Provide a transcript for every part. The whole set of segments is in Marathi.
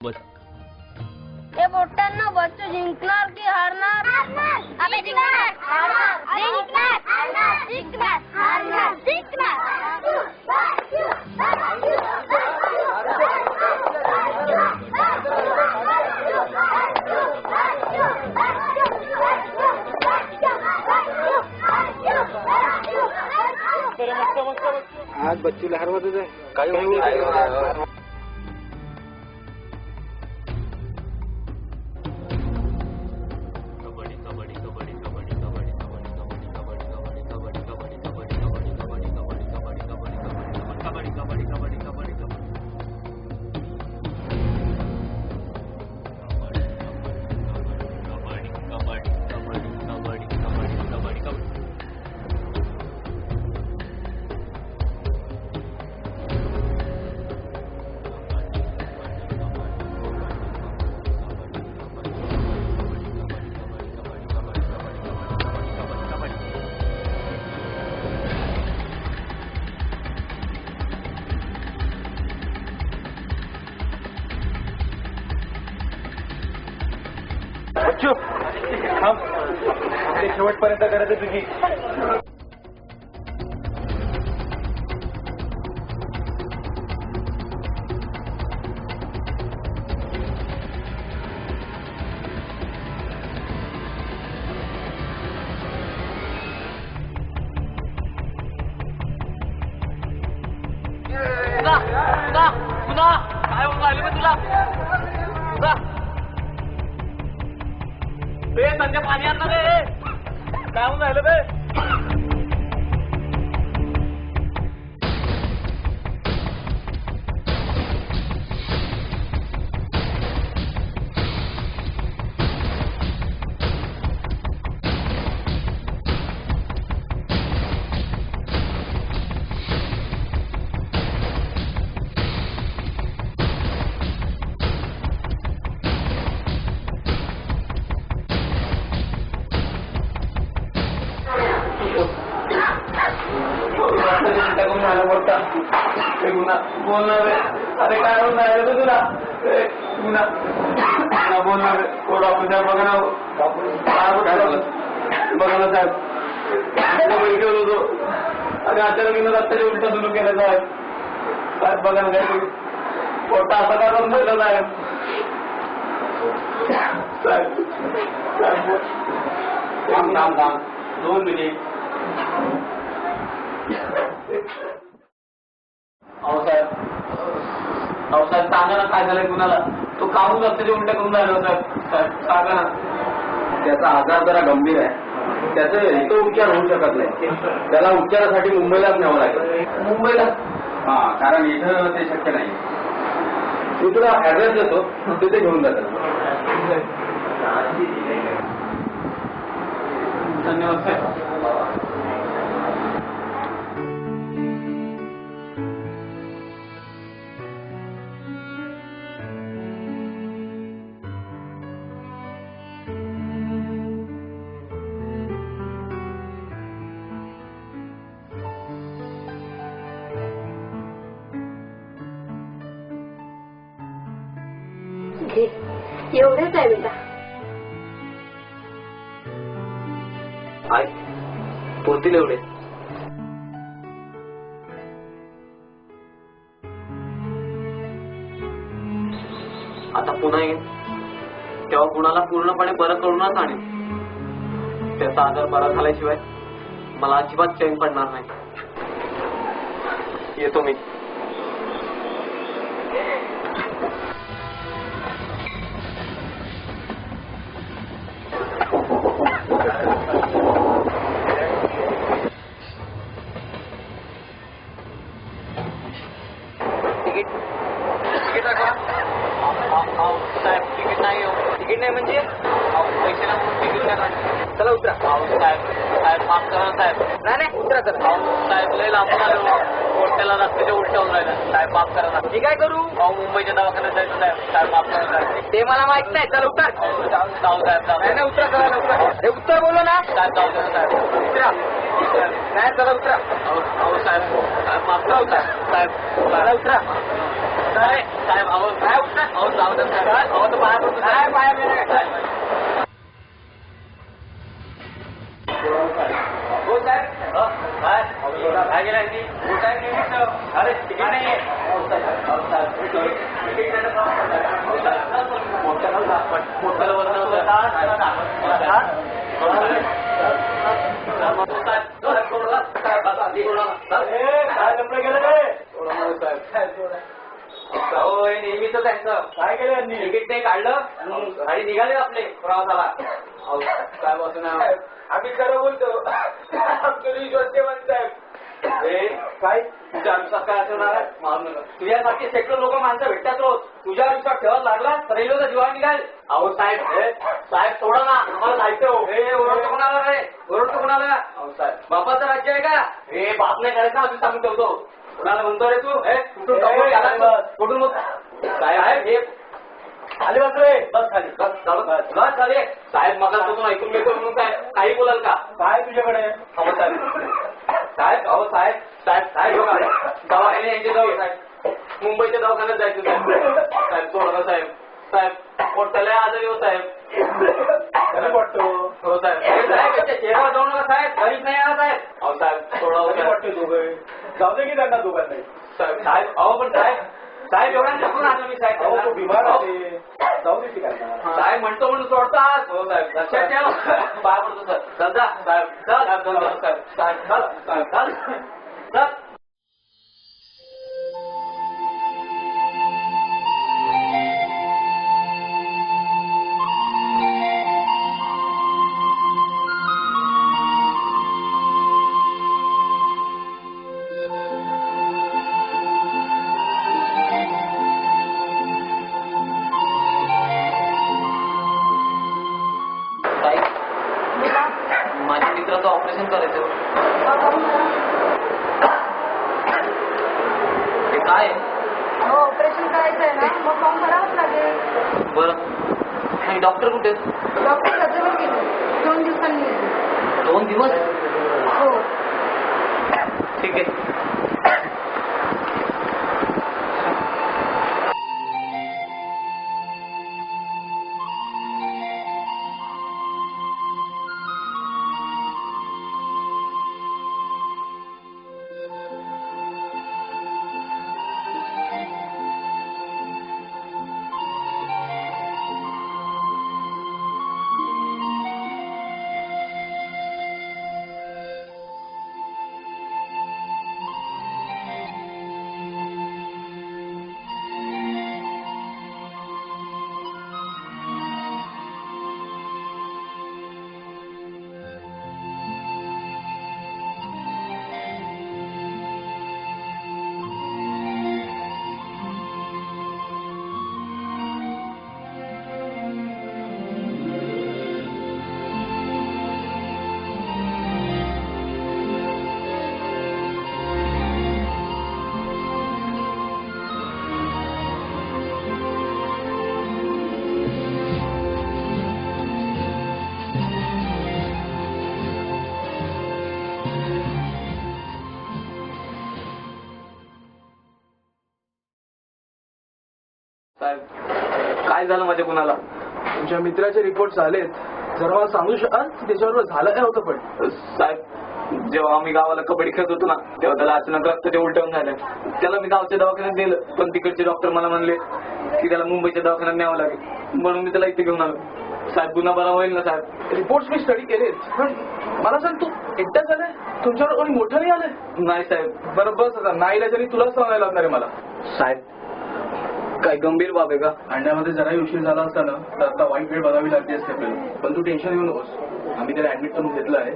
हे बोटांना बच्चू जिंकणार की हारणार? अबे जिंकणार. आज बच्चूला हरवतच आहे. काही बच्चू थांब. ते शेवटपर्यंत करायचं तुझी. काय होऊन राहिले बे तुला? संजय पाणी आणणार रे. काय होऊन राहिलं बे? बोलणार अरे काय होऊन राहिलं तुला? बोलणार थोडा पुढच्या बघा ना. बघा ना साहेब ठेवत होतो आणि अचानक रस्त्याच्या उलटा सुरू केलं साहेब. साहेब बघा ना काय पोटा असा का करून ठेवलं साहेब? साहेब 2 मिनिट. साहेब सांगा ना काय झालंय कुणाला? तो काहून रस्त्याच्या उलट्या करून राहिला साहेब? सांगा ना. त्याचा आजार जरा गंभीर आहे. त्याचे तो उपचार होऊ शकत नाही. त्याला उपचारासाठी मुंबईलाच न्यावं लागेल. मुंबईला? हा, कारण इथं ते शक्य नाही. मी तुला ऍड्रेस देतो, तिथे घेऊन जातो. धन्यवाद साहेब. एवढेच आहे बेटा. आई पुरतील एवढे. आता पुन्हा येईन तेव्हा कुणाला पूर्णपणे बरं करूनच आणेन. त्याचा आजार बरा झाल्याशिवाय मला अजिबात चैन पडणार नाही. येतो मी. तिकीट नाही म्हणजे पैसे ना तिकीट नाही. चला उतरा. साहेब माफ करा साहेब. नाही उतरा तर. साहेब लय लांबून आलो. कोर्टाला रस्त्याच्या उलट्या होऊन राहिला. साहेब माफ करा ना. मी काय करू? मुंबईच्या दवाखान्यात जायचं साहेब. साहेब माफ करा साहेब. ते मला माहित नाही. चला उतर. जाऊ साहेब. नाही उतरा करा. उतर बोललो ना साहेब. जाऊ दे साहेब. उतरा. नाही चला उतरा. अहो साहेब माफ करा साहेब चला उतरा. साहेब अहो काय उतरा. अहो जाऊ द्या साहेब. अहो तर पाया पडतो साहेब. पाया मिळणार काय हो साहेब. काय गेला अरे तिकीट नाही नेहमीच त्यांचं काय केलं तिकीट नाही काढलं आणि निघाले आपले प्रवासाला. काय बसून आम्ही खरं बोलतो. आमचं विश्वास साहेब. काय तुझ्या आयुष्यात काय असणार आहे. तुझ्यासारखे शेकडो लोक माणसं भेटतात रोज. तुझ्या आयुष्यात ठेवत लागला तर हे लोक जीवा निघाल. अहो साहेब साहेब सोडा ना आम्हाला जायचं हो. हे ओरडतो कोणाला रे ओरडतो कोणाला. अहो साहेब बापाचं राज्य आहे का. हे बाप नाही करायचं आम्ही सांगून ठेवतो. कोणाला म्हणतो रे तू. कुठून काय आहे हे आले बस रे. बस खाली बस खाली. साहेब मगापासून ऐकून घेतो म्हणून काय काही बोलाल का. काय तुझ्याकडे. अहो साहेब साहेब अहो साहेब साहेब साहेब दवाखाने यांचे जाऊ साहेब. मुंबईच्या दवाखान्यात जायचं साहेब. साहेब सोडा साहेब. साहेब पोटाला आजारी हो साहेब. वाटतो हो साहेब. साहेब चेहरा जाऊ नका साहेब. गरीब नाही आला साहेब. अहो साहेब सोडा वाटतो दोघं. जाऊ दे की त्यांना दोघांना साहेब. साहेब अहो पण साहेब साहेब एवढ्या शकून आलो मी साहेब. तो बिमार आहे जाऊ दे साहेब म्हणतो म्हणून सोडतात. हो साहेब लक्षात ठेवा. पाय पडतो सर. चल जा साहेब. चल साहेब साहेब चल चल चल. माझ्या मित्राचं ऑपरेशन करायचं. ते काय हो ऑपरेशन करायचं आहे ना मग फॉर्म भरावंच लागेल. बरं आणि डॉक्टर कुठे. डॉक्टर रजेवर गेले 2 दिवसांनी येईल. 2 दिवस. हो ठीक आहे. साहेब काय झालं माझ्या कुणाला. तुमच्या मित्राचे रिपोर्ट आलेत. जरा मला सांगू शकाल त्याच्याबरोबर झालं काय होतं. पण साहेब जेव्हा आम्ही गावाला कबड्डी खेळत होतो ना तेव्हा त्याला अचानक रक्ताचे उलटवून झालं. त्याला मी गावच्या दवाखान्यात नेलं पण तिकडचे डॉक्टर मला म्हणले की त्याला मुंबईच्या दवाखान्यात न्यावं लागेल म्हणून मी त्याला इथे घेऊन आलो. साहेब गुन्हा बरा होईल ना साहेब. रिपोर्ट्स मी स्टडी केलेत पण मला सांग तू एकटाच आलाय तुमच्यावर कोणी मोठं नाही आलंय. नाही साहेब. बरं बस आता नाही आलं तरी तुलाच सांगायला लागणार आहे मला. साहेब काय गंभीर बाब आहे का. आणण्यामध्ये जराही उशीर झाला असता ना तर आता वाईट वेळ बघावी लागली असते आपल्याला. पण तू टेन्शन घेऊ नकोस. आम्ही त्याला ऍडमिट करून घेतलं आहे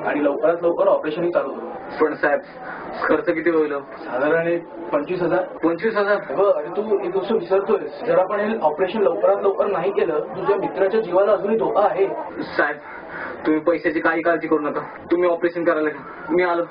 आणि लवकरात लवकर ऑपरेशनही चालू करू. पण साहेब खर्च किती होईल. साधारण 25,000. 25,000. हो अरे तू एक गोष्ट विसरतोयस. जर आपण हे ऑपरेशन लवकरात लवकर नाही केलं तुझ्या मित्राच्या जीवाला अजूनही धोका आहे. साहेब तुम्ही पैशाची काही काळजी करू नका. तुम्ही ऑपरेशन करायला घ्या. मी आलो.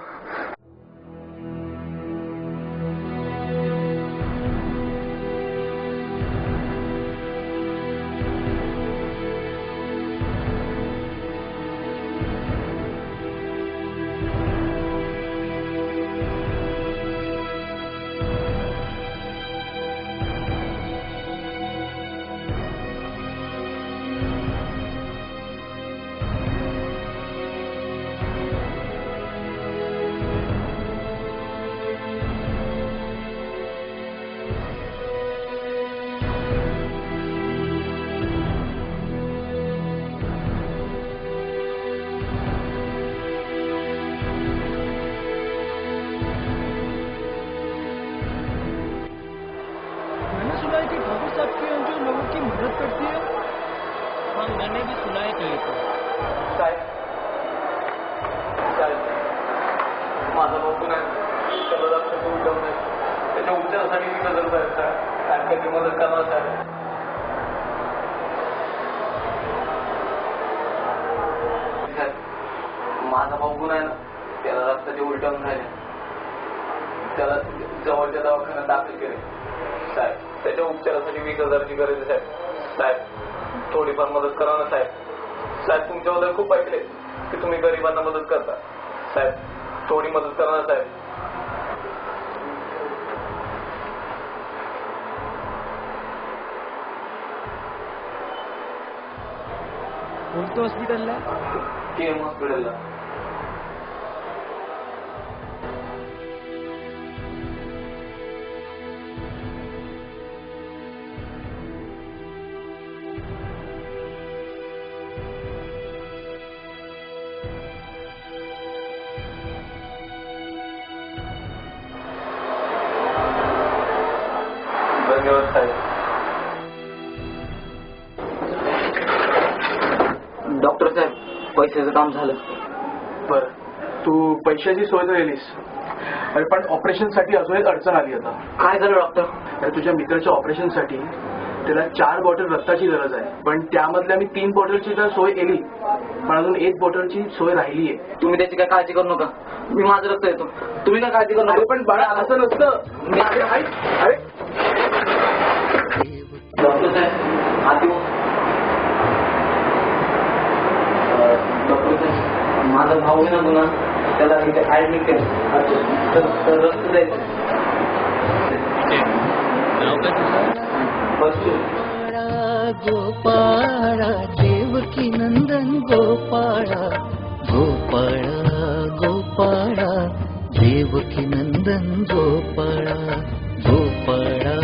साहेब माझा भाऊ नाही त्याला रक्ताचे उलटवून त्याच्या उपचारासाठी मी गजर साहेब काय काहीतरी मदत करणार साहेब. माझा भाऊ गुन्हा आहे ना त्याला रक्ताचे उलटवून राहिले त्याला जवळच्या दवाखान्यात दाखल केले साहेब. त्याच्या उपचारासाठी 20,000ची गरज आहे साहेब. साहेब थोडीफार मदत करा ना साहेब. साहेब तुमच्याबद्दल खूप ऐकले की तुम्ही गरिबांना मदत करता साहेब. थोडी मदत करा ना साहेब. कोणत्या हॉस्पिटलला? KM हॉस्पिटलला. धन्यवाद साहेब. डॉक्टर साहेब पैशाचं काम झालं. बरं तू पैशाची सोय केलीस अरे पण ऑपरेशनसाठी अजून एक अडचण आली आता. काय झालं डॉक्टर? अरे तुझ्या मित्राच्या ऑपरेशनसाठी त्याला 4 बॉटल रक्ताची गरज आहे पण त्यामधल्या मी 3 बॉटलची तर सोय केली पण अजून 1 बॉटलची सोय राहिली आहे. तुम्ही त्याची काय काळजी करू नका. मी माझं रक्त येतो. तुम्ही काय काळजी करू नका. पण बाळा असं नसतं. मी अरे डॉक्टर साहेब आधी डॉक्टर साहेब माझा भाऊ आहे ना गुन्हा त्याला इथे ऍडमिट केलं तर रक्त द्यायचं. गोपाळा देवकी नंदन गोपाळा गोपाळा गोपाळा देवकी नंदन गोपाळा गोपाळा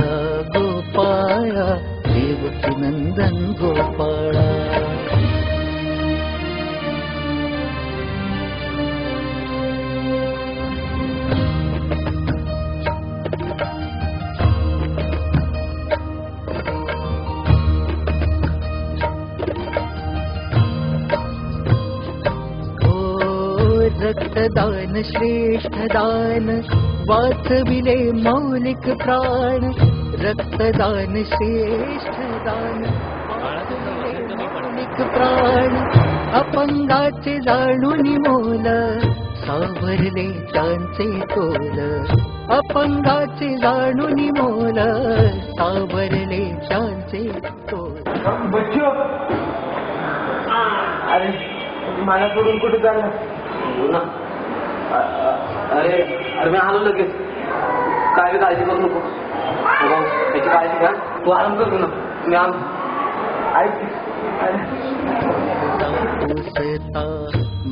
गोपाळा देवकी नंदन गोपाळा. रक्तदान श्रेष्ठ दान वाचविले मौलिक प्राण. रक्तदान श्रेष्ठ दान वाचविले मौलिक प्राण. अपंगाचे जाणून मोल सावरले त्यांचे तोल. अपंगाचे जाणून मोल सावरले त्यांचे तोल. अरे मला सोडून कुठे चाललं? अरे अरे मी आलो लगेच. काय काळजी करू नको. त्याची काळजी घ्या. तू आराम कर ना. मी आलो.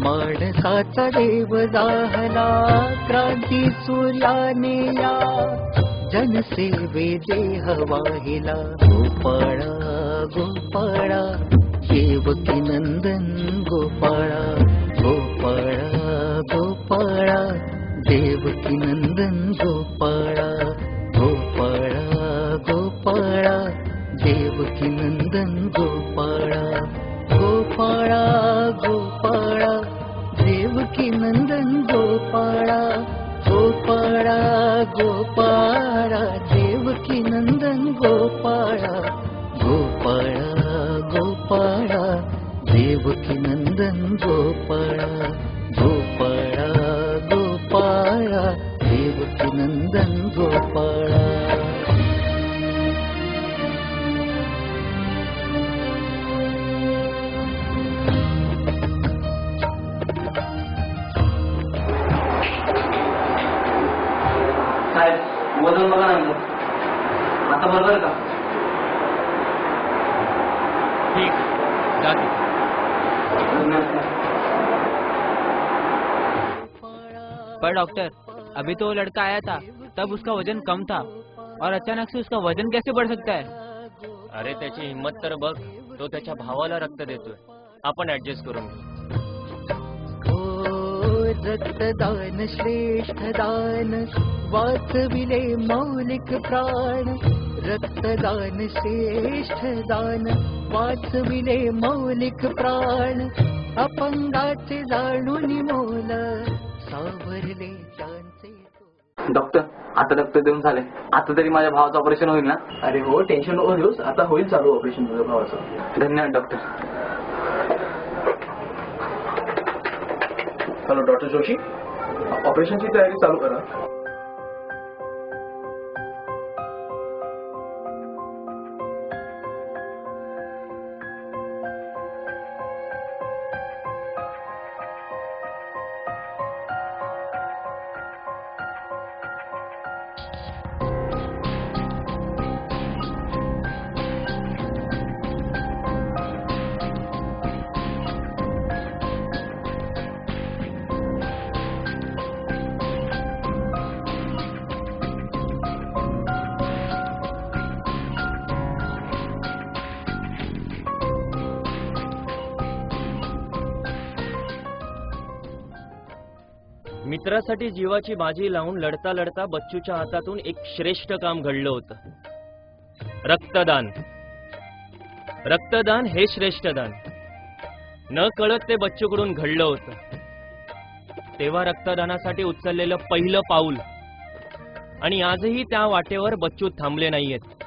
माणसाचा देव जाहला क्रांती सूर्याने या जनसेवे देह वाहिला. गोपाळा गोपाळा देवकी नंदन गोपाळा गोपाळा गोपाळा देवकी नंदन गोपाळा गोपाळा गोपाळा देवकी नंदन गोपाळा गोपाळा गोपाळा देवकी नंदन गोपाळा गोपाळा गोपाळा देवकी नंदन गोपाळा गोपाळा गोपाळा देवकी नंदन गोपाळा गोपाळा गोपाळा देवकी नंदन गोपाळा. साहेब वजन बघा ना आता बरोबर का? ठीक जाते. पर डॉक्टर अभी तो वो लड़का आया था तब उसका वजन कम था और अचानक से उसका वजन कैसे बढ़ सकता है? अरे त्याची हिम्मत तर बघ. तो त्याच्या भावाला रक्त देतोय. आपण ऍडजस्ट करून घेऊ. रक्तदान श्रेष्ठ दान वाचविले मौलिक प्राण. रक्तदान श्रेष्ठ दान वाचविले मौलिक प्राण. अपंगाचे जाणून मोल सावरले त्यांचे तोल. डॉक्टर आता रक्त देऊन झाले, आता तरी माझ्या भावाचं ऑपरेशन होईल ना? अरे हो, टेन्शन नको घेऊस, आता होईल चालू ऑपरेशन तुझ्या भावाचं. धन्यवाद डॉक्टर. हॅलो डॉक्टर जोशी, ऑपरेशनची तयारी चालू करा. मित्रासाठी जीवाची बाजी लावून लढता लढता बच्चूच्या हातातून एक श्रेष्ठ काम घडलं होतं. रक्तदान. रक्तदान हे श्रेष्ठ दान. न कळत ते बच्चूकडून घडलं होतं. तेव्हा रक्तदानासाठी उचललेलं पहिलं पाऊल आणि आजही त्या वाटेवर बच्चू थांबले नाहीयेत.